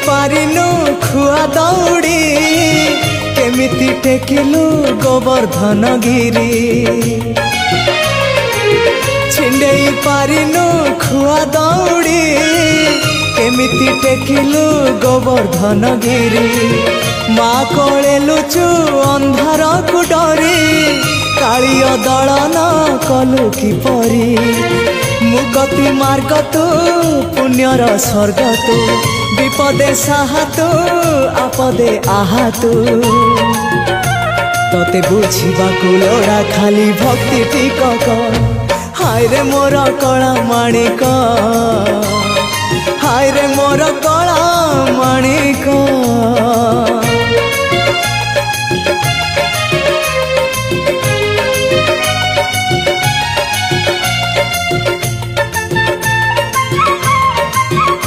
पारिनु खुआ दौड़ी केमिति टेकिलु गोवर्धन गिरी छिंडेई पारिनु खुआ दौड़ी केमिति टेकिलु गोवर्धन गिरी माँ कोले लुचु अंधार को डरी कालिय दलन कलु किपरी मुक्ति मार्ग तू पुण्यर स्वर्ग तू विपदे साहा तू आपदे आहा तू तोते बुझिबा लोड़ा खाली भक्ति टिकक हाय रे मोर कला माणिक हाय रे मोर कला माणिक।